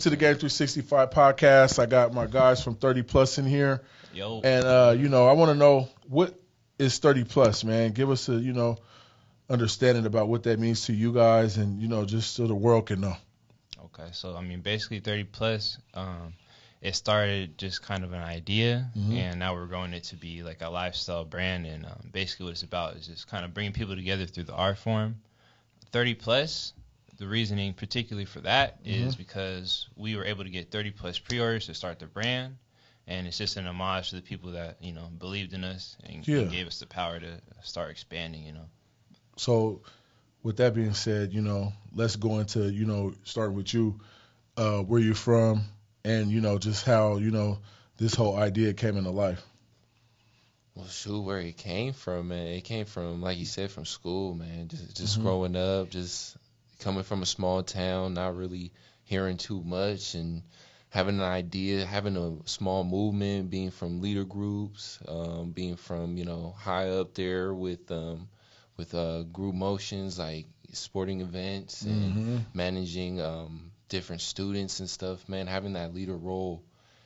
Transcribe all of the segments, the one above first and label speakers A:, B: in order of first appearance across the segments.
A: To the Game 365 podcast. I got my guys from 30 Plus in here.
B: Yo.
A: And, I want to know what is 30 Plus, man? Give us a, understanding about what that means to you guys and, just so the world can know.
B: Okay, so basically 30 plus. It started just kind of an idea, and now we're growing it to be like a lifestyle brand. And basically, what it's about is just kind of bringing people together through the art form. 30 plus. The reasoning, particularly for that, is because we were able to get 30 plus pre-orders to start the brand, and it's just an homage to the people that believed in us and gave us the power to start expanding.
A: So, with that being said, let's go into starting with you, where you're from, and just how this whole idea came into life.
C: Well, shoot, where it came from, man. It came from, like you said, from school, man. Just growing up, just coming from a small town, not really hearing too much, and having an idea, having a small movement, being from leader groups, being from high up there with group motions like sporting events and managing different students and stuff. Man, having that leader role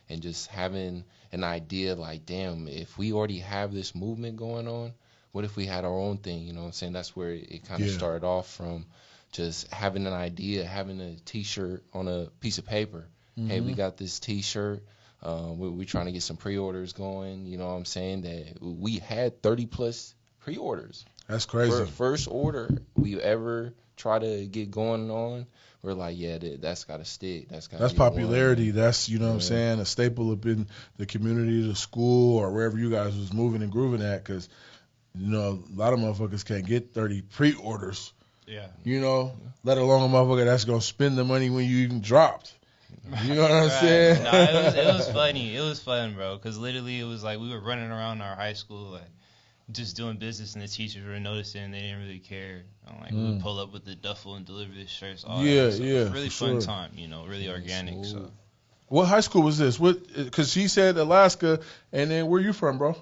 C: and just having an idea like, damn, if we already have this movement going on, what if we had our own thing? You know what I'm saying? That's where it kind of started off from. Just having an idea, having a T-shirt on a piece of paper. Hey, we got this T-shirt. We're trying to get some pre-orders going. You know what I'm saying? That we had 30 plus pre-orders.
A: That's crazy.
C: For first order we ever try to get going on, we're like, that's got to stick. That's
A: popularity. That's, what I'm saying, a staple up in the community, the school, or wherever you guys was moving and grooving at, because, a lot of motherfuckers can't get 30 pre-orders.
B: Yeah.
A: Let alone a motherfucker that's going to spend the money when you even dropped. You know what I'm saying?
B: No, it was funny. It was fun, bro, because literally it was like we were running around our high school, like, just doing business, and the teachers were noticing. They didn't really care. We would pull up with the duffel and deliver the shirts. All that. So it was a really fun time, really organic. So.
A: What high school was this? Because she said Alaska, and then where you from, bro?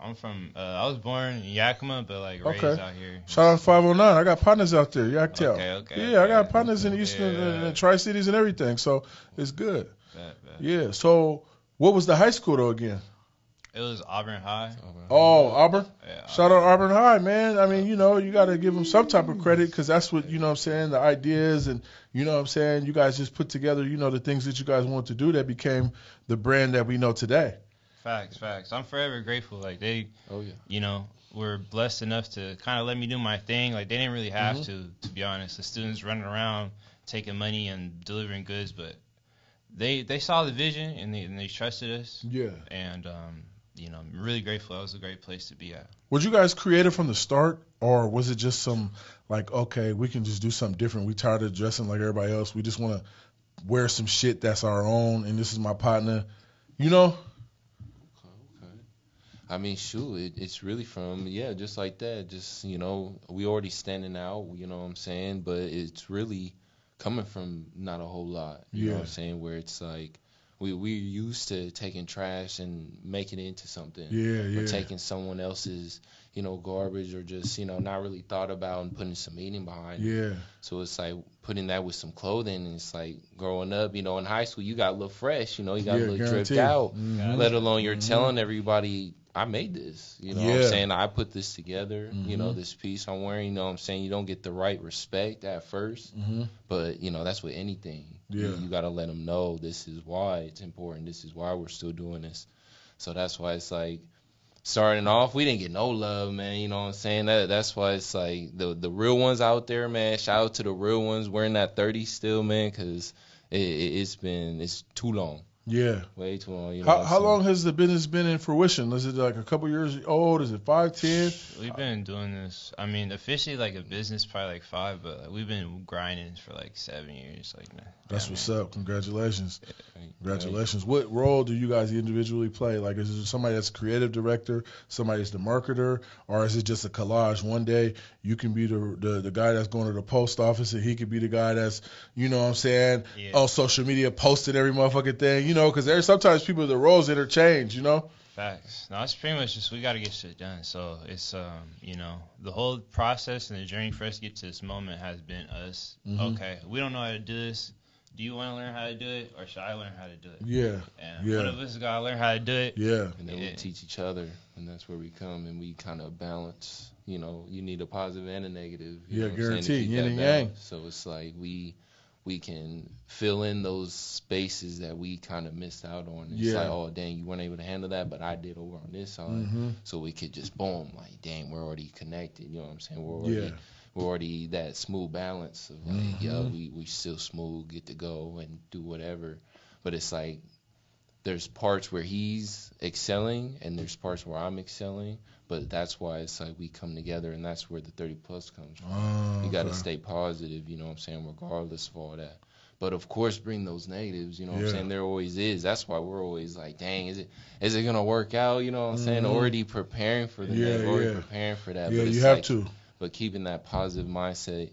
B: I'm from, I was born in Yakima, but raised out here.
A: Shout out 509. I got partners out there, Yaktail.
B: Okay.
A: I got partners in the Eastern and Tri-Cities and everything, so it's good.
B: Bet.
A: Yeah, so what was the high school, though, again?
B: It was Auburn High.
A: Oh, Auburn?
B: Yeah,
A: Shout out Auburn High, man. You got to give them some type of credit because that's what, what I'm saying, the ideas and, what I'm saying, you guys just put together, the things that you guys want to do that became the brand that we know today.
B: Facts. I'm forever grateful. They, were blessed enough to kind of let me do my thing. They didn't really have to be honest. The students running around taking money and delivering goods, but they saw the vision and they trusted us.
A: Yeah.
B: And, I'm really grateful. That was a great place to be at.
A: Were you guys creative from the start, or was it just some, okay, we can just do something different. We tired of dressing like everybody else. We just want to wear some shit that's our own, and this is my partner,
C: Okay. Shoot, it's really from, just like that. Just, we already standing out, you know what I'm saying? But it's really coming from not a whole lot, you know what I'm saying? Where it's like, we're used to taking trash and making it into something. Or taking someone else's, garbage or just, not really thought about and putting some meaning behind it. So it's like putting that with some clothing, and it's like growing up, in high school, you got to look fresh, you got to look dripped out, let alone you're telling everybody, I made this, what I'm saying? I put this together, this piece I'm wearing, you know what I'm saying? You don't get the right respect at first, but, that's with anything. You got to let them know this is why it's important. This is why we're still doing this. So that's why it's like, starting off, we didn't get no love, man, you know what I'm saying? That's why it's like the real ones out there, man, shout out to the real ones wearing that 30 still, man, because it's too long.
A: Yeah.
C: Way too long.
A: How long has the business been in fruition? Is it like a couple years old? Is it 5, 10?
B: We've been doing this. Officially like a business probably 5, but we've been grinding for 7 years.
A: That's what's up. Congratulations. Congratulations. What role do you guys individually play? Is it somebody that's creative director, somebody that's the marketer, or is it just a collage? One day you can be the guy that's going to the post office, and he could be the guy that's, what I'm saying, on social media posting every motherfucking thing. Because there's sometimes people, the roles interchange,
B: Facts. No, it's pretty much just we got to get shit done. So it's, the whole process and the journey for us to get to this moment has been us. Okay, we don't know how to do this, do you want to learn how to do it, or should I learn how to do it?
A: Yeah.
B: And one of us got to learn how to do it.
A: Yeah.
C: And then we teach each other, and that's where we come, and we kind of balance. You know, you need a positive and a negative. You know
A: guaranteed. Yin and yang.
C: So it's like we can fill in those spaces that we kind of missed out on. It's like, oh, dang, you weren't able to handle that, but I did over on this side.
A: Mm-hmm.
C: So we could just, boom, like, dang, we're already connected. You know what I'm saying? We're already that smooth balance of, like, we still smooth, get to go and do whatever. But it's like there's parts where he's excelling and there's parts where I'm excelling. But that's why it's like we come together, and that's where the 30+ comes from. You got to stay positive, you know what I'm saying, regardless of all that. But, of course, bring those negatives, you know what I'm saying? There always is. That's why we're always like, dang, is it going to work out, you know what I'm saying? Already preparing for the next, already preparing for that.
A: Yeah,
C: but it's
A: you have to.
C: But keeping that positive mindset,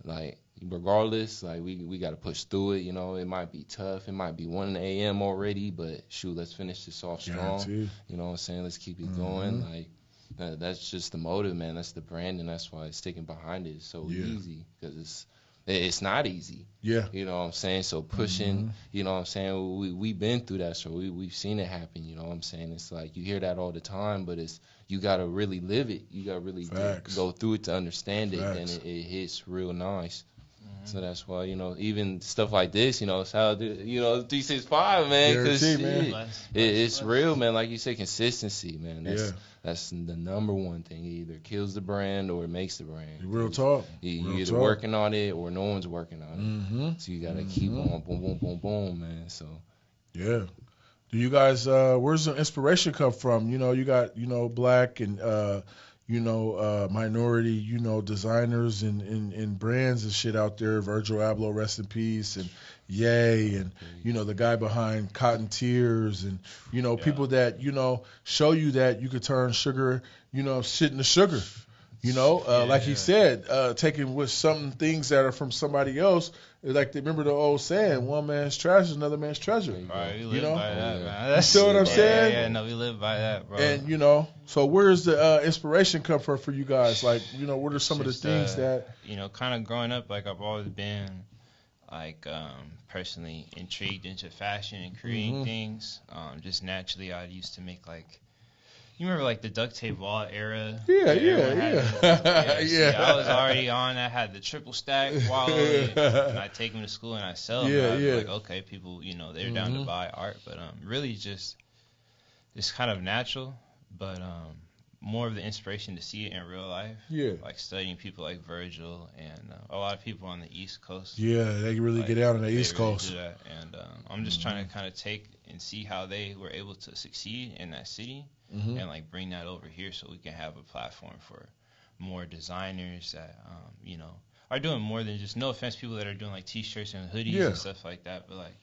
C: like, regardless, like, we got to push through it, you know. It might be tough. It might be 1 a.m. already, but, shoot, let's finish this off strong. You know what I'm saying? Let's keep it going. Like, that's just the motive, man. That's the brand, and that's why sticking behind it is so easy, because it's not easy.
A: Yeah.
C: You know what I'm saying? So pushing, you know what I'm saying? We've been through that, so we've seen it happen, you know what I'm saying? It's like you hear that all the time, but you got to really live it. You got to really go through it to understand it, and it hits real nice. So that's why, you know, even stuff like this, you know, it's how, you know, 365, man, because it's real, man. Like you said, consistency, man. That's the number one thing. It either kills the brand or it makes the brand.
A: Real talk.
C: You either working on it or no one's working on it.
A: Mm-hmm.
C: So you got to keep on, boom, boom, boom, boom, man. So.
A: Yeah. Do you guys, where's the inspiration come from? You know, you got, you know, black and, minority, you know, designers and brands and shit out there. Virgil Abloh, rest in peace, and Ye, and, you know, the guy behind Cotton Tears, and, you know, people that, you know, show you that you could turn sugar, you know, shit into sugar. You know, like he said, taking with some things that are from somebody else. Like, remember the old saying, one man's trash is another man's treasure.
B: Right, we live by that, man.
A: You see what I'm saying?
B: Yeah, no, we live by that, bro.
A: And, you know, so where's the inspiration come from for you guys? Like, you know, what are some of the things that...
B: You know, kind of growing up, like, I've always been, like, personally intrigued into fashion and creating things. Just naturally, I used to make, like... You remember, like, the duct tape wallet era?
A: Yeah.
B: I was already on. I had the triple stack wallet, and I take them to school and I sell them. I was like, okay, people, you know, they're down to buy art, but really just it's kind of natural, but more of the inspiration to see it in real life. Yeah. Like studying people like Virgil and a lot of people on the East Coast.
A: Yeah, they really get out on the East Coast.
B: Do that. And I'm just trying to kind of take and see how they were able to succeed in that city. And like bring that over here so we can have a platform for more designers that you know are doing more than just, no offense, people that are doing like t-shirts and hoodies and stuff like that, but like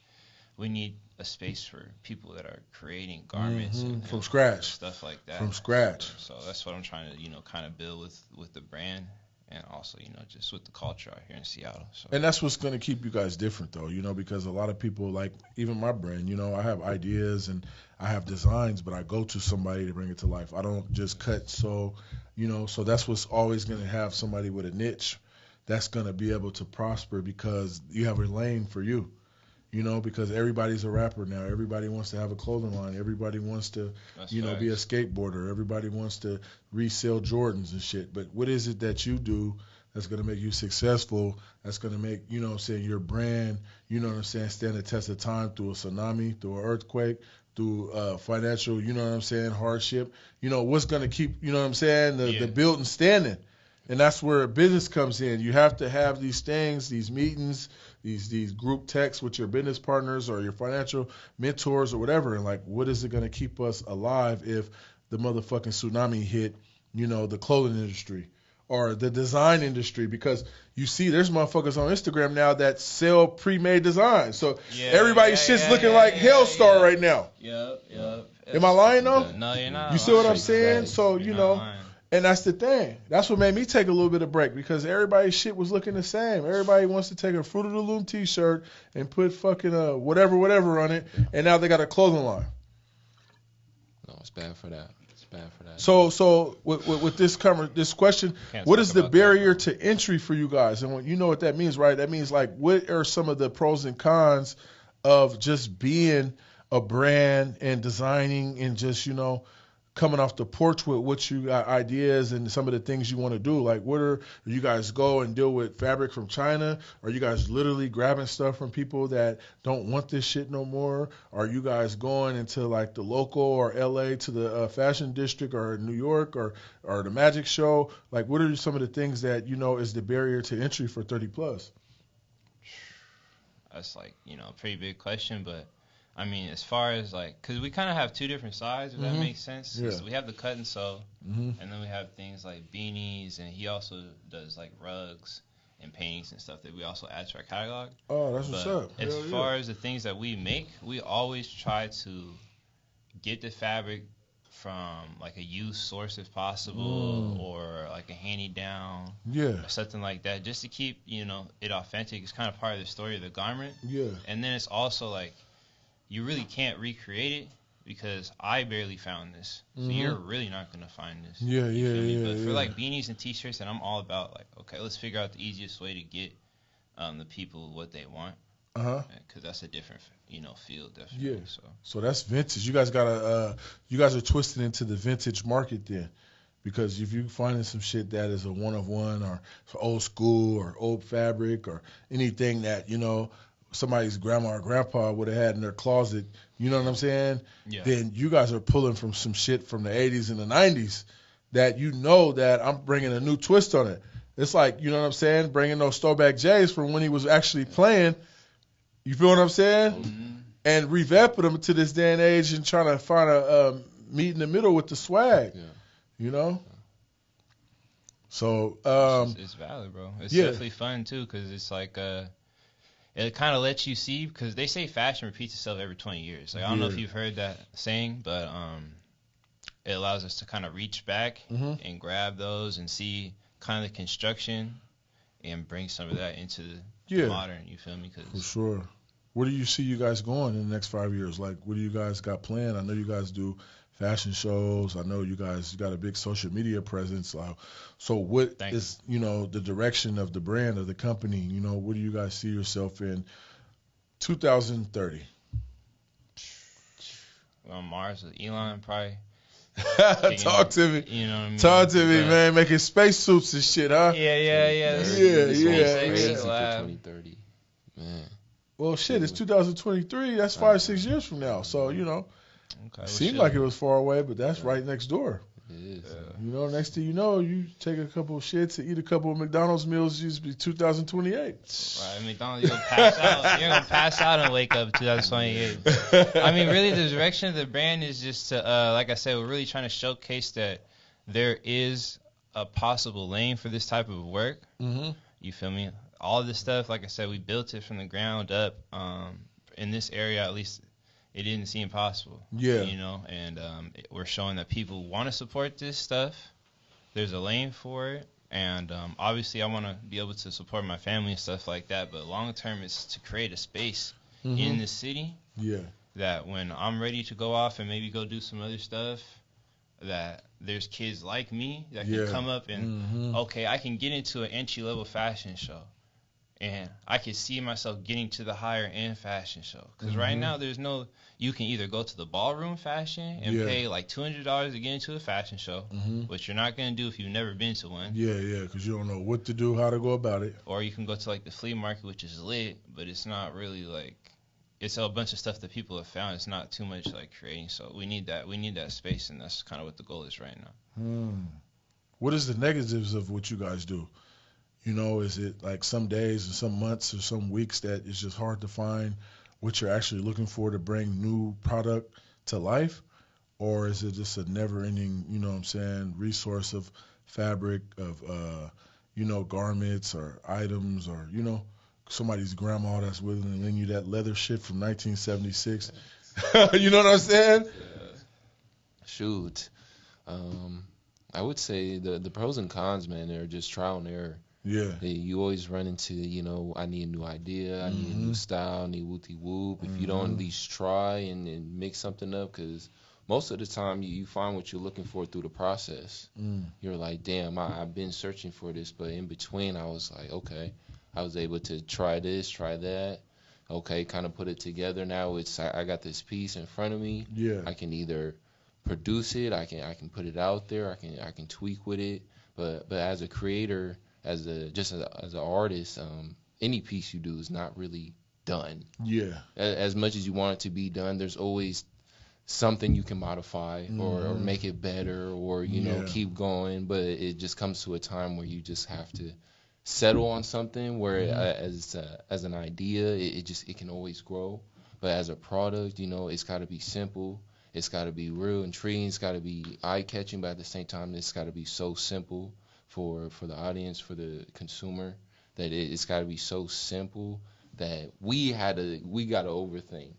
B: we need a space for people that are creating garments
A: from scratch,
B: stuff like that.
A: From scratch.
B: So that's what I'm trying to, you know, kind of build with the brand. And also, you know, just with the culture out here in Seattle. So.
A: And that's what's going to keep you guys different, though, you know, because a lot of people, like even my brand, you know, I have ideas and I have designs, but I go to somebody to bring it to life. I don't just cut. So, you know, so that's what's always going to have somebody with a niche that's going to be able to prosper because you have a lane for you. You know, because everybody's a rapper now. Everybody wants to have a clothing line. Everybody wants to, be a skateboarder. Everybody wants to resell Jordans and shit. But what is it that you do that's going to make you successful, that's going to make, you know what I'm saying, your brand, you know what I'm saying, stand the test of time through a tsunami, through an earthquake, through financial, you know what I'm saying, hardship. You know, what's going to keep, you know what I'm saying, the building standing. And that's where business comes in. You have to have these things, these meetings, these group texts with your business partners or your financial mentors or whatever. And like, what is it going to keep us alive if the motherfucking tsunami hit, you know, the clothing industry or the design industry? Because you see, there's motherfuckers on Instagram now that sell pre-made designs. So everybody's shit's looking like Hellstar right now.
B: Yep.
A: Am I lying though?
B: No, you're not.
A: You see what I'm saying? So, you know. And that's the thing. That's what made me take a little bit of break because everybody's shit was looking the same. Everybody wants to take a Fruit of the Loom t-shirt and put fucking whatever on it, and now they got a clothing line.
C: No, it's bad for that. bad for that.
A: So with this question, what is the barrier to entry for you guys? And you know what that means, right? That means like, what are some of the pros and cons of just being a brand and designing and just, coming off the porch with what you got ideas and some of the things you want to do? Like, you guys go and deal with fabric from China? Are you guys literally grabbing stuff from people that don't want this shit no more? Are you guys going into like the local or LA to the fashion district or New York or the magic show? Like, what are some of the things that, is the barrier to entry for 30 plus?
B: That's like, a pretty big question, but I mean, as far as like, because we kind of have two different sides, if that makes sense. Yeah. So we have the cut and sew, and then we have things like beanies, and he also does like rugs and paintings and stuff that we also add to our catalog.
A: Oh, that's what's up.
B: As far as the things that we make, we always try to get the fabric from like a used source if possible, or like a hand-me-down, or something like that, just to keep it authentic. It's kind of part of the story of the garment.
A: Yeah.
B: And then it's also like, you really can't recreate it because I barely found this. So you're really not going to find this.
A: Yeah.
B: But for like beanies and t-shirts, and I'm all about like, okay, let's figure out the easiest way to get the people what they want. Because that's a different, field, definitely.
A: Yeah. So that's vintage. You guys are twisted into the vintage market then. Because if you're finding some shit that is a one-of-one or old school or old fabric or anything that, somebody's grandma or grandpa would have had in their closet, you know what I'm saying?
B: Yeah.
A: Then you guys are pulling from some shit from the 80s and the 90s that that I'm bringing a new twist on it. It's like, you know what I'm saying, bringing those throwback J's from when he was actually playing. You feel what I'm saying? And revamping them to this day and age and trying to find a meet in the middle with the swag. Yeah. So
B: it's valid, bro. It's definitely fun too, because it's like it kind of lets you see, because they say fashion repeats itself every 20 years. Like, I don't know if you've heard that saying, but it allows us to kind of reach back and grab those and see kind of the construction and bring some of that into the modern. You feel me?
A: For sure. Where do you see you guys going in the next 5 years? Like, what do you guys got planned? I know you guys do fashion shows. I know you guys got a big social media presence. So what is, the direction of the brand of the company? Where do you guys see yourself in 2030?
B: On Mars with Elon, probably.
A: Talk to me.
B: You know what I mean?
A: Talk to me, man. Making spacesuits and shit, huh?
B: Yeah.
C: Crazy for 2030. Man.
A: Well, shit, it's 2023. That's 5-6 years from now. So,
B: Okay,
A: seemed like it was far away, but that's right next door.
C: It is.
A: Next thing you know, you take a couple of shits and eat a couple of McDonald's meals, used to be 2028.
B: Right, McDonald's, you're going to pass out. You're going to pass out and wake up 2028. I mean, really, the direction of the brand is just to, like I said, we're really trying to showcase that there is a possible lane for this type of work. You feel me? All of this stuff, like I said, we built it from the ground up. In this area, at least, it didn't seem possible.
A: Yeah.
B: And we're showing that people want to support this stuff. There's a lane for it. And obviously, I want to be able to support my family and stuff like that. But long term, it's to create a space in the city.
A: Yeah.
B: That when I'm ready to go off and maybe go do some other stuff, that there's kids like me that can come up and, okay, I can get into an entry-level fashion show. And I can see myself getting to the higher end fashion show. Because right now, you can either go to the ballroom fashion and pay like $200 to get into a fashion show, which you're not going to do if you've never been to one.
A: Yeah, because you don't know what to do, how to go about it.
B: Or you can go to like the flea market, which is lit, but it's not really like, it's a bunch of stuff that people have found. It's not too much like creating. So we need that space, and that's kind of what the goal is right now.
A: What is the negatives of what you guys do? Is it like some days or some months or some weeks that it's just hard to find what you're actually looking for to bring new product to life? Or is it just a never-ending, resource of fabric, of, garments or items or, somebody's grandma that's willing to lend you that leather shit from 1976? You know what I'm saying?
C: Yeah. Shoot. I would say the pros and cons, man, they're just trial and error.
A: Yeah.
C: You always run into, I need a new idea, I need a new style, I need whoopty whoop. If you don't at least try and mix something up, because most of the time you find what you're looking for through the process. You're like, damn, I've been searching for this, but in between I was like, okay, I was able to try this, try that. Okay, kind of put it together. Now I got this piece in front of me.
A: Yeah.
C: I can either produce it, I can put it out there, I can tweak with it. But as a creator, as an artist, any piece you do is not really done.
A: Yeah.
C: As much as you want it to be done, there's always something you can modify or make it better or you know keep going. But it just comes to a time where you just have to settle on something where as an idea it can always grow, but as a product, you know, it's got to be simple, it's got to be real, intriguing, it's got to be eye-catching, but at the same time it's got to be so simple for the audience, for the consumer, that it's got to be so simple that we got to overthink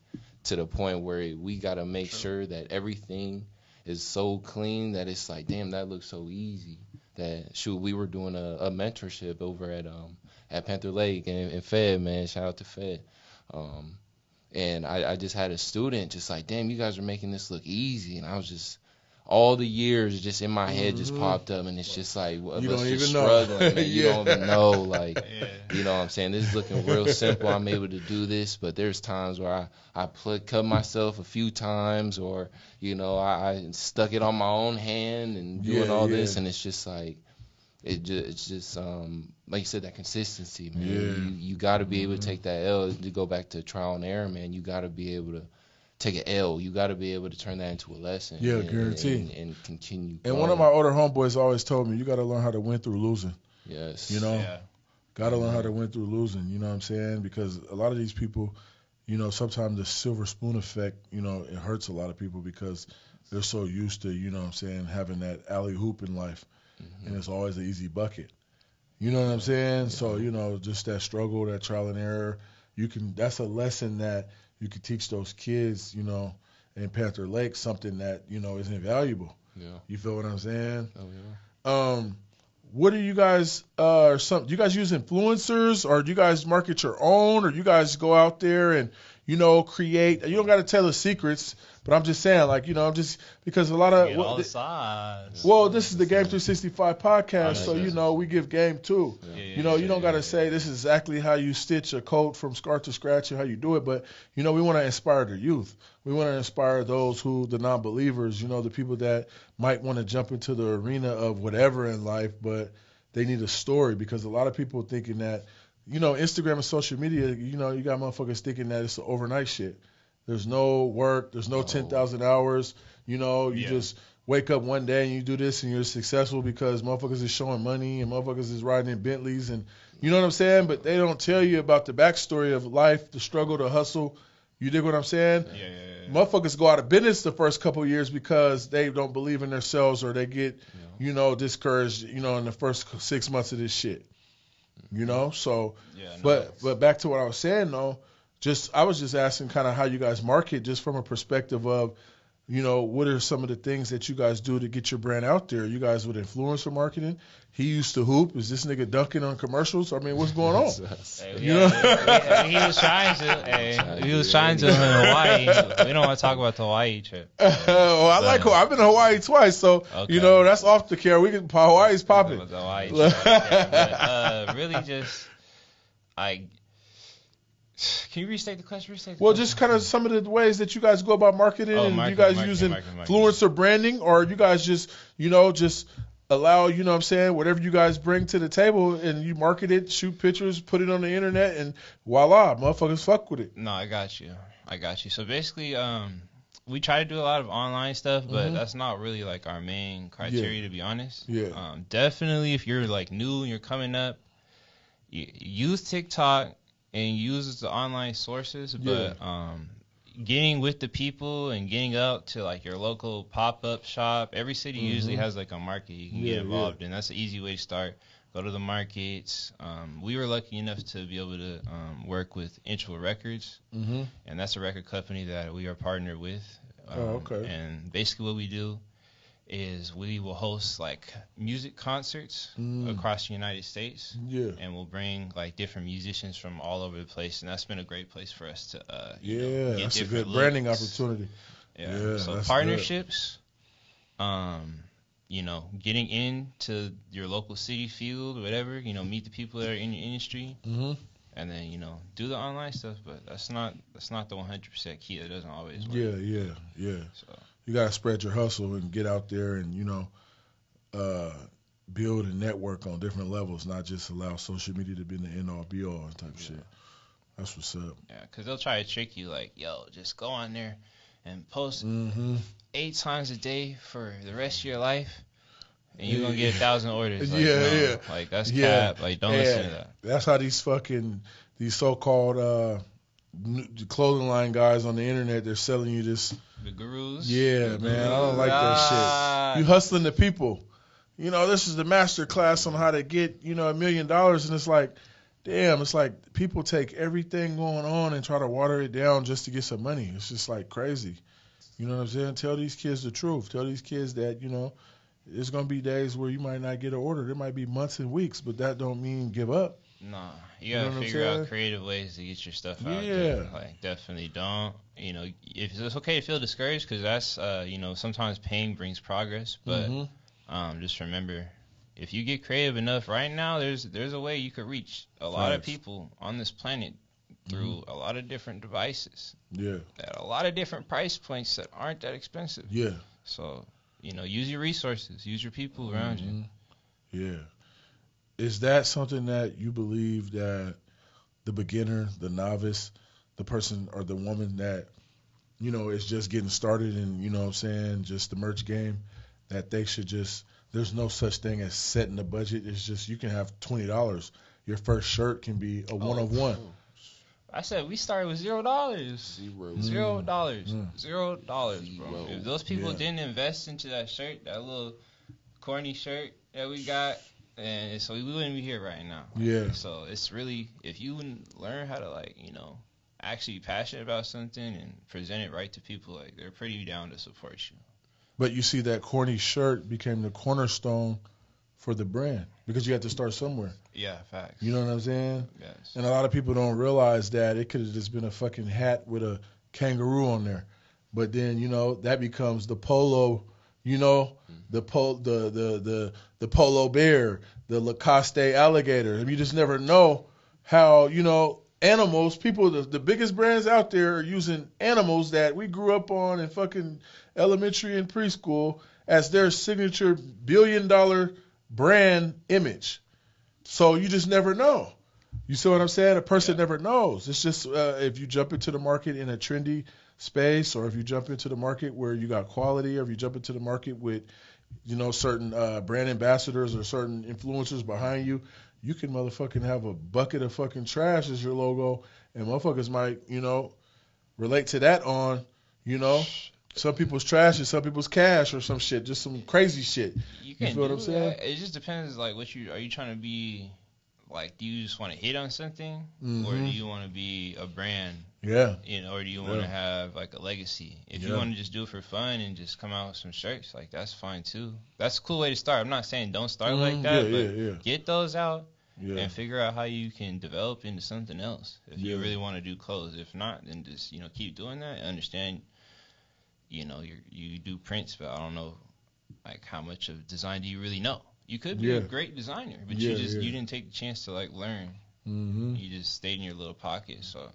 C: to the point where we got to make sure that everything is so clean that it's like, damn, that looks so easy. That we were doing a mentorship over at Panther Lake and Fed, man. Shout out to Fed. And I just had a student just like, damn, you guys are making this look easy. And I was just, all the years just in my head just popped up, and it's just like,
A: you don't even
C: struggling,
A: know.
C: Man. You don't even know, like, you know what I'm saying? This is looking real simple. I'm able to do this, but there's times where I cut myself a few times, or, you know, I stuck it on my own hand and doing all this, and it's just like, it's just like you said, that consistency, man. You got to be able to take that L. To go back to trial and error, man, you got to be able to take an L. You got to be able to turn that into a lesson.
A: Yeah, guaranteed.
C: And continue.
A: And one of my older homeboys always told me, you got to learn how to win through losing.
C: Yes.
A: You know, got to learn how to win through losing. You know what I'm saying? Because a lot of these people, you know, sometimes the silver spoon effect, you know, it hurts a lot of people because they're so used to, you know what I'm saying, having that alley hoop in life, and it's always an easy bucket. You know what I'm saying? Yeah. So, you know, just that struggle, that trial and error, that's a lesson that you can teach those kids, you know, in Panther Lake, something that, you know, is invaluable.
C: Yeah.
A: You feel what I'm saying?
C: Oh, yeah.
A: What do you guys, do you guys use influencers, or do you guys market your own, or you guys go out there and, you know, create? You don't got to tell the secrets, but I'm just saying, like, you know, just because a lot of
B: all the sides.
A: Well, this is the Game 365 podcast, so you know we give game too. You know, you don't got to say this is exactly how you stitch a coat from start to scratch and how you do it, but you know we want to inspire the youth. We want to inspire those the non-believers, you know, the people that might want to jump into the arena of whatever in life, but they need a story, because a lot of people thinking that, you know, Instagram and social media, you know, you got motherfuckers thinking that it's the overnight shit. There's no work. There's no 10,000 hours. You know, you just wake up one day and you do this and you're successful because motherfuckers is showing money and motherfuckers is riding in Bentleys, and you know what I'm saying? But they don't tell you about the backstory of life, the struggle, the hustle. You dig what I'm saying? Yeah. Motherfuckers go out of business the first couple of years because they don't believe in themselves, or they get, you know, discouraged, you know, in the first 6 months of this shit. You know? So, but back to what I was saying, though. I was just asking kind of how you guys market, just from a perspective of, you know, what are some of the things that you guys do to get your brand out there? You guys with influencer marketing? He used to hoop. Is this nigga dunking on commercials? I mean, what's going on?
B: He was trying to in Hawaii. We don't want to talk about the Hawaii trip.
A: Well, I've been to Hawaii twice, so you know that's off the care. Hawaii's popping.
B: The Hawaii trip, but really just Can you restate the question?
A: Well, just kind of some of the ways that you guys go about marketing, you guys using influencer branding, or you guys just, you know, just allow, you know what I'm saying, whatever you guys bring to the table and you market it, shoot pictures, put it on the internet, and voila, motherfuckers fuck with it.
B: No, I got you. So basically, we try to do a lot of online stuff, but that's not really like our main criteria, to be honest. Definitely if you're like new and you're coming up, use TikTok and use the online sources, but getting with the people and getting out to like your local pop-up shop. Every city usually has like a market you can get involved in. That's an easy way to start. Go to the markets. We were lucky enough to be able to work with Intro Records, and that's a record company that we are partnered with. And basically what we do is we will host like music concerts across the United States, and we'll bring like different musicians from all over the place, and that's been a great place for us to get
A: that's a good
B: looks.
A: branding opportunity.
B: Yeah. So partnerships, you know, getting into your local city field, whatever, you know, meet the people that are in your industry, and then, you know, do the online stuff. But that's not the 100% key. That doesn't always work.
A: Yeah. So you gotta spread your hustle and get out there and, you know, build a network on different levels, not just allow social media to be the end all be all type of shit. That's what's up.
B: Yeah, because they'll try to trick you like, yo, just go on there and post 8 times a day for the rest of your life, and you're going to get 1,000 orders. Like, Like, that's cap. Like, don't listen to that.
A: That's how these so-called clothing line guys on the internet, they're selling you this.
B: The gurus?
A: Yeah, man, I don't like that shit. You hustling the people. You know, this is the master class on how to get, you know, $1 million, and it's like, damn, it's like people take everything going on and try to water it down just to get some money. It's just like crazy. You know what I'm saying? Tell these kids the truth. Tell these kids that, you know, there's going to be days where you might not get an order. There might be months and weeks, but that don't mean give up.
B: Nah, you got to figure out creative ways to get your stuff out there. Like, definitely don't. You know, if it's okay to feel discouraged, because that's, you know, sometimes pain brings progress, but just remember, if you get creative enough right now, there's a way you could reach a lot of people on this planet through a lot of different devices. Yeah. At a lot of different price points that aren't that expensive. Yeah. So, you know, use your resources, use your people around you.
A: Yeah. Is that something that you believe that the beginner, the novice, the person or the woman that, you know, is just getting started in, you know what I'm saying, just the merch game, that they should just, there's no such thing as setting a budget. It's just you can have $20. Your first shirt can be a one of one.
B: I said we started with $0. $0. $0, bro. If those people didn't invest into that shirt, that little corny shirt that we got, and so we wouldn't be here right now. Yeah. So it's really, if you wouldn't learn how to, like, you know, actually be passionate about something and present it right to people, like, they're pretty down to support you.
A: But you see, that corny shirt became the cornerstone for the brand because you had to start somewhere.
B: Yeah, facts.
A: You know what I'm saying?
B: Yes.
A: And a lot of people don't realize that it could have just been a fucking hat with a kangaroo on there. But then, you know, that becomes the polo, you know, the polo bear, the Lacoste alligator. And you just never know how, you know, animals, people, the biggest brands out there are using animals that we grew up on in fucking elementary and preschool as their signature billion-dollar brand image. So you just never know. You see what I'm saying? A person never knows. It's just if you jump into the market in a trendy space, or if you jump into the market where you got quality, or if you jump into the market with, you know, certain brand ambassadors or certain influencers behind you, you can motherfucking have a bucket of fucking trash as your logo, and motherfuckers might, you know, relate to that on, you know, some people's trash and some people's cash or some shit, just some crazy shit.
B: You feel what I'm saying? It just depends, like, what are you trying to be, like, do you just want to hit on something, or do you want to be a brand? Yeah. You know, or do you want to have, like, a legacy? If you want to just do it for fun and just come out with some shirts, like, that's fine too. That's a cool way to start. I'm not saying don't start like that, but get those out and figure out how you can develop into something else if you really want to do clothes. If not, then just, you know, keep doing that and understand, you know, you do prints, but I don't know, like, how much of design do you really know? You could be a great designer, but you didn't take the chance to, like, learn. You just stayed in your little pocket. So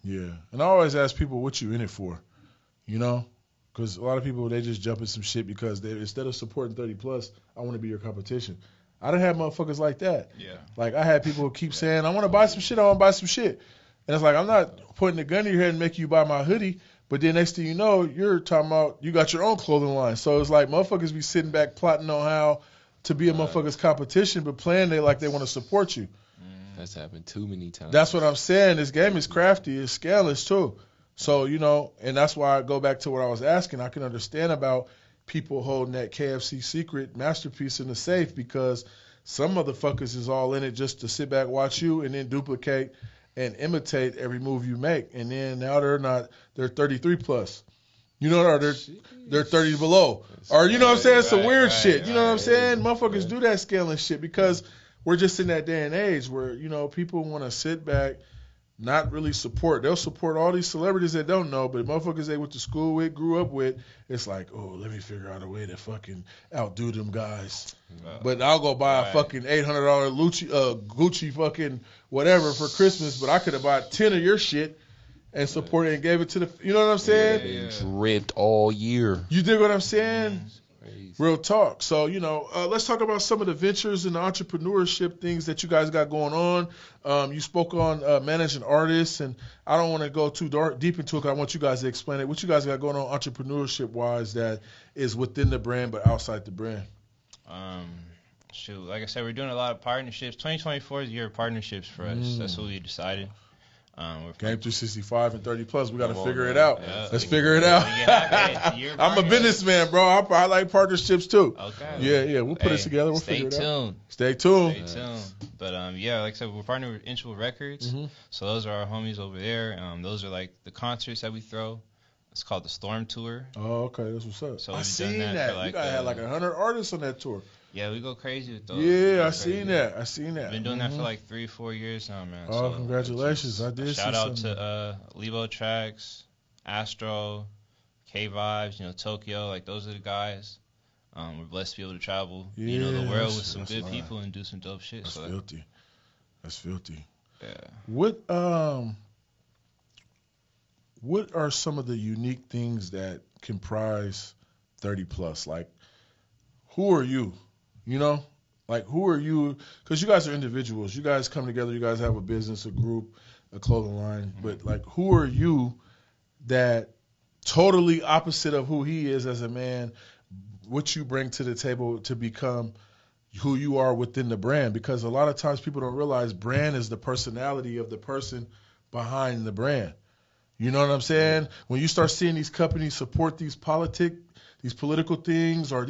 A: and I always ask people, what you in it for, you know, because a lot of people, they just jump in some shit because they, instead of supporting 30 plus, I want to be your competition. I done had motherfuckers like that. Like, I had people keep saying, I want to buy some shit, and it's like, I'm not putting a gun in your head and making you buy my hoodie. But then next thing you know, you're talking about you got your own clothing line. So it's like motherfuckers be sitting back plotting on how to be a motherfucker's competition, but playing they like they want to support you.
C: That's happened too many times.
A: That's what I'm saying. This game is crafty. It's scandalous too. So, you know, and that's why I go back to what I was asking. I can understand about people holding that KFC secret masterpiece in the safe because some motherfuckers is all in it just to sit back, watch you, and then duplicate and imitate every move you make. And then now they're 33 plus. You know, or they're 30 below. Or, you know what I'm saying? Some weird shit. You know what I'm saying? Motherfuckers do that scaling shit because we're just in that day and age where, you know, people want to sit back, not really support. They'll support all these celebrities that don't know, but motherfuckers they went to school with, grew up with, it's like, oh, let me figure out a way to fucking outdo them guys. But I'll go buy a fucking $800 Gucci fucking whatever for Christmas, but I could have bought 10 of your shit and supported and gave it to the, you know what I'm saying?
C: Dripped all year.
A: You dig what I'm saying? Real talk. So, let's talk about some of the ventures and the entrepreneurship things that you guys got going on. You spoke on managing artists, and I don't want to go too deep into it because I want you guys to explain it. What you guys got going on entrepreneurship-wise that is within the brand but outside the brand?
B: Like I said, we're doing a lot of partnerships. 2024 is the year of partnerships for us. That's what we decided.
A: Game 365 and 30 plus. We got to figure it out. Let's figure it out. I'm a businessman, bro. I like partnerships too. Okay. Yeah. We'll put it together. We'll figure it out. Stay tuned.
B: But like I said, we're partnering with Inchwood Records. So those are our homies over there. Those are like the concerts that we throw. It's called the Storm Tour.
A: Oh, okay. That's what's up.
B: So
A: I seen that. You guys had like 100 artists on that tour.
B: Yeah, we go crazy with those.
A: Yeah, I seen that.
B: We've been doing that for like 3-4 years now, man.
A: Oh, so congratulations. I did
B: shout out to Lebo Tracks, Astro, Vibez, Tokyo. Like, those are the guys. We're blessed to be able to travel, the world with some good people and do some dope shit.
A: That's filthy. That's filthy.
B: Yeah.
A: What are some of the unique things that comprise 30 plus? Like, who are you? Like, who are you? Because you guys are individuals. You guys come together. You guys have a business, a group, a clothing line. But, like, who are you that totally opposite of who he is as a man, what you bring to the table to become who you are within the brand? Because a lot of times people don't realize brand is the personality of the person behind the brand. You know what I'm saying? When you start seeing these companies support these political things or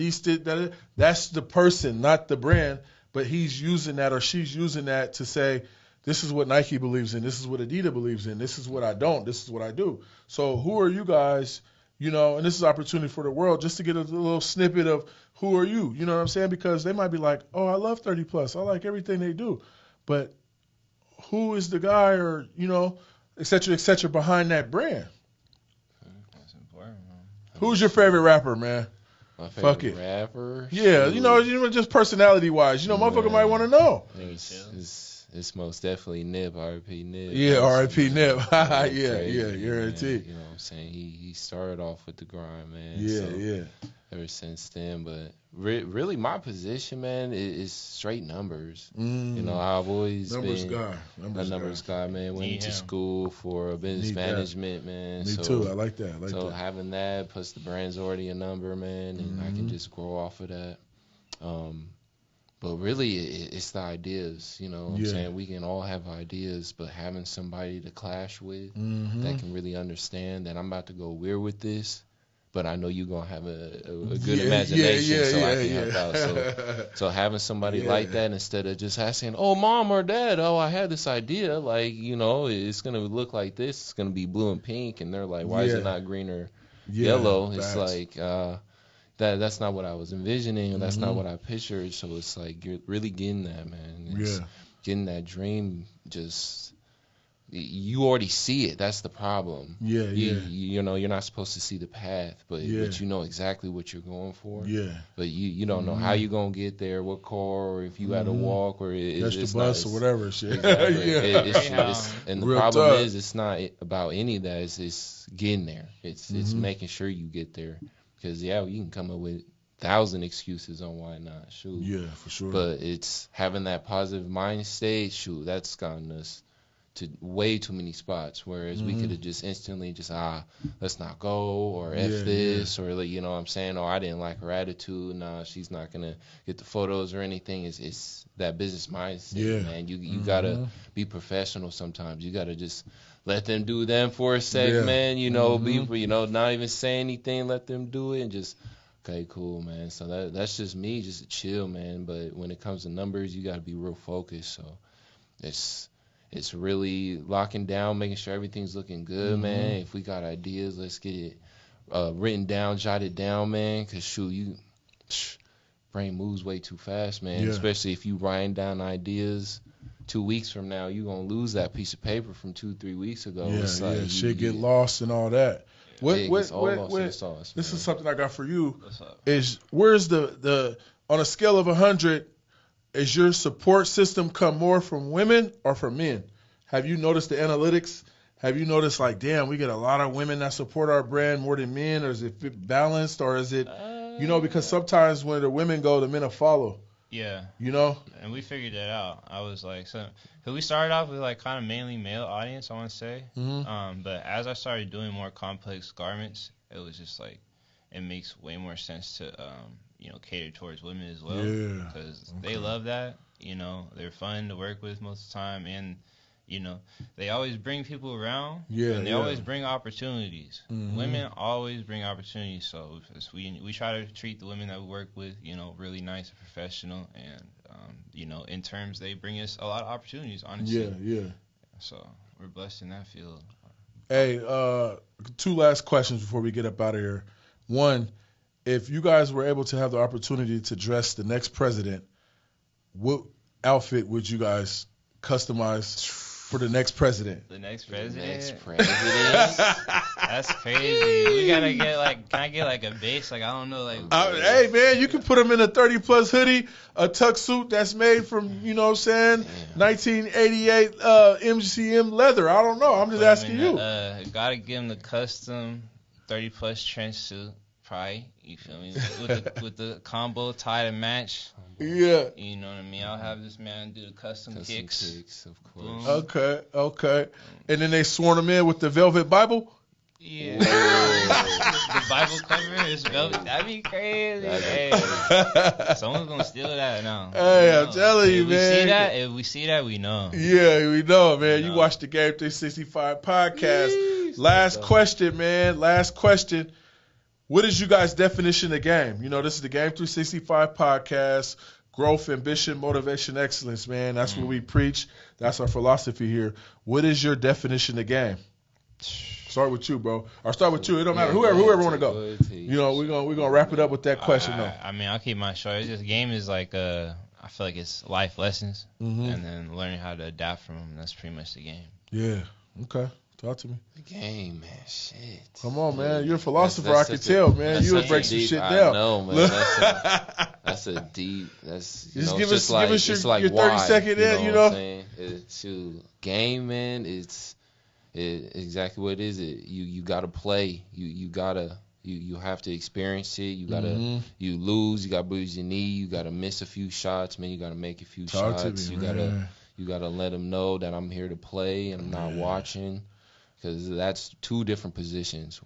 A: that's the person, not the brand, but he's using that or she's using that to say, this is what Nike believes in, this is what Adidas believes in, this is what I don't, this is what I do. So who are you guys, and this is an opportunity for the world just to get a little snippet of who are you, you know what I'm saying? Because they might be like, oh, I love 30 plus, I like everything they do. But who is the guy or, et cetera, behind that brand? Who's your favorite rapper, man?
C: My favorite rapper?
A: Yeah, just personality-wise. Motherfucker might want to know.
C: It's most definitely Nip, R.I.P. Nip.
A: Yeah, R.I.P. Nip. Yeah, guarantee.
C: You know what I'm saying? He started off with the grind, man.
A: Yeah.
C: Ever since then, but really my position, man, is straight numbers. I've always been a numbers guy, man. Went to school for business management, man.
A: Me too. I like that.
C: So having that, plus the brand's already a number, man, and I can just grow off of that. But really, it's the ideas. You know what I'm saying? We can all have ideas, but having somebody to clash with that can really understand that I'm about to go weird with this, but I know you're going to have a good imagination, so I can help out. So having somebody like that instead of just asking, oh, mom or dad, I had this idea, like, it's going to look like this. It's going to be blue and pink. And they're like, why is it not green or yellow? It's like that's not what I was envisioning. That's not what I pictured. So it's like you're really getting that, man. It's getting that dream just – you already see it. That's the problem. You're not supposed to see the path, but you know exactly what you're going for. But you don't know how you're going to get there, what car, or if you got to walk, or
A: catch the bus or whatever shit.
C: Exactly. And the problem is it's not about any of that. It's getting there. It's making sure you get there. Because, you can come up with 1,000 excuses on why not. Shoot.
A: Yeah, for sure.
C: But it's having that positive mind state. Shoot, that's gotten us to way too many spots, whereas we could have just instantly let's not go, or this, or you know what I'm saying, or I didn't like her attitude, she's not gonna get the photos or anything. It's that business mindset, man. You gotta be professional sometimes. You gotta just let them do them for a sec, man. Be not even say anything, let them do it, and just okay, cool, man. So that's just me, just chill, man. But when it comes to numbers, you gotta be real focused. So it's really locking down, making sure everything's looking good, man. If we got ideas, let's get it written down, jotted down, man. Because, brain moves way too fast, man. Especially if you writing down ideas 2 weeks from now, you're going to lose that piece of paper from 2-3 weeks ago.
A: Yeah,
C: it's like
A: shit get lost and all that. This
C: Sauce,
A: is something I got for you.
B: What's up?
A: Is where's the on a scale of 100, is your support system come more from women or from men? Have you noticed the analytics? Have you noticed, like, damn, we get a lot of women that support our brand more than men, or is it balanced, or is it, because sometimes when the women go, the men will follow.
B: Yeah.
A: And
B: we figured that out. I was like, cause we started off with like kind of mainly male audience, I want to say.
A: Mm-hmm.
B: But as I started doing more complex garments, it was just like, it makes way more sense to, cater towards women as well.
A: Yeah.
B: Because they love that. They're fun to work with most of the time, and they always bring people around, and they always bring opportunities.
A: Mm-hmm.
B: Women always bring opportunities, so we try to treat the women that we work with, really nice and professional, and in terms they bring us a lot of opportunities, honestly.
A: Yeah.
B: So we're blessed in that field.
A: Hey, 2 last questions before we get up out of here. One, if you guys were able to have the opportunity to dress the next president, what outfit would you guys customize for the next president?
B: The next president?
C: That's
B: crazy. We gotta get can I get like a base? Like, I don't know, like.
A: Hey man, you can put him in a 30+ hoodie, a tuck suit that's made from, 1988 MCM leather. I don't know. I'm just asking you.
B: Gotta give him the custom 30+ trench suit, probably. You feel me? With the combo tie to match.
A: Yeah.
B: You know what I mean? I'll have this man do the custom kicks.
C: Of course.
A: Okay. And then they sworn him in with the Velvet Bible?
B: Yeah. The Bible cover is velvet. That'd be crazy. Someone's going to steal that now.
A: Hey, I'm telling you, man.
B: If we see that, we know.
A: Yeah, we know, man. You watch the Game 365 podcast. Last question, man. Last question. What is you guys' definition of game? This is the Game 365 podcast. Growth, ambition, motivation, excellence, man. That's what we preach. That's our philosophy here. What is your definition of game? Start with you, bro. Or start with you. It don't matter. Whoever want to go. We're gonna wrap it up with that question, though.
B: I mean, I'll keep mine short. It's just game is like I feel like it's life lessons, and then learning how to adapt from them. That's pretty much the game.
A: Yeah. Okay. Talk to me.
C: The game, man. Shit.
A: Come on, man. You're a philosopher. I can tell, man. You would break some shit down.
C: I know, man. That's a deep.
A: Just give us your 30-second in.
C: You know what I'm saying? Game, man. It's exactly what it is. You gotta play. You have to experience it. You gotta you lose. You gotta bruise your knee. You gotta miss a few shots, man. You gotta make a few shots. You gotta let them know that I'm here to play and I'm not watching. Because that's two different positions.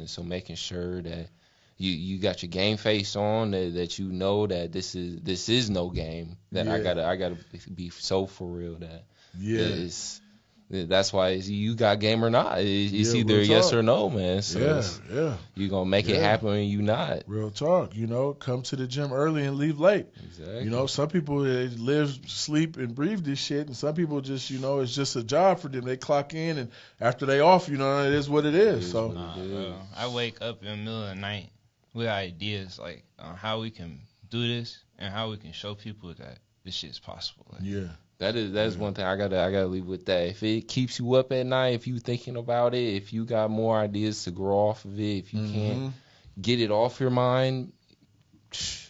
C: So making sure that you got your game face on, that you know that this is no game. That I gotta be so for real that that's why you got game or not. It's either yes or no, man. So you gonna make it happen or you not.
A: Real talk. Come to the gym early and leave late.
C: Exactly.
A: Some people they live, sleep, and breathe this shit, and some people just it's just a job for them. They clock in, and after they off, it is what it is.
B: I wake up in the middle of the night with ideas like on how we can do this and how we can show people that this shit is possible.
C: That is one thing I gotta leave with that. If it keeps you up at night, if you thinking about it, if you got more ideas to grow off of it, if you can't get it off your mind,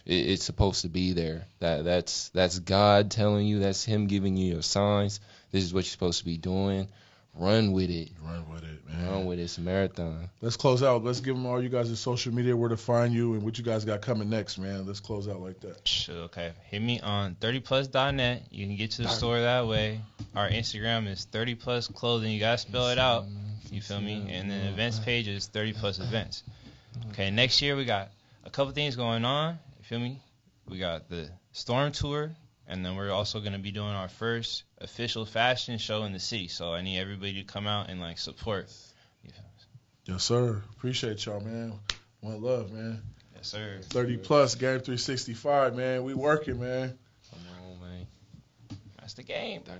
C: it's supposed to be there. That's God telling you. That's Him giving you your signs. This is what you're supposed to be doing. Run with it.
A: Run with it, man.
C: Run with it. It's a marathon.
A: Let's close out. Let's give them all you guys' social media, where to find you, and what you guys got coming next, man. Let's close out like that.
B: Sure, okay. Hit me on 30plus.net. You can get to the store that way. Our Instagram is 30plus clothing. You got to spell it out. You feel me? And then the events page is 30plus events. Okay, next year we got a couple things going on. You feel me? We got the Storm Tour. And then we're also going to be doing our first official fashion show in the city. So I need everybody to come out and, support.
A: Yes, sir. Appreciate y'all, man. One love, man.
B: Yes, sir.
A: 30+ Game 365, man. We working, man.
C: Come on, man.
B: That's the game.
C: 30.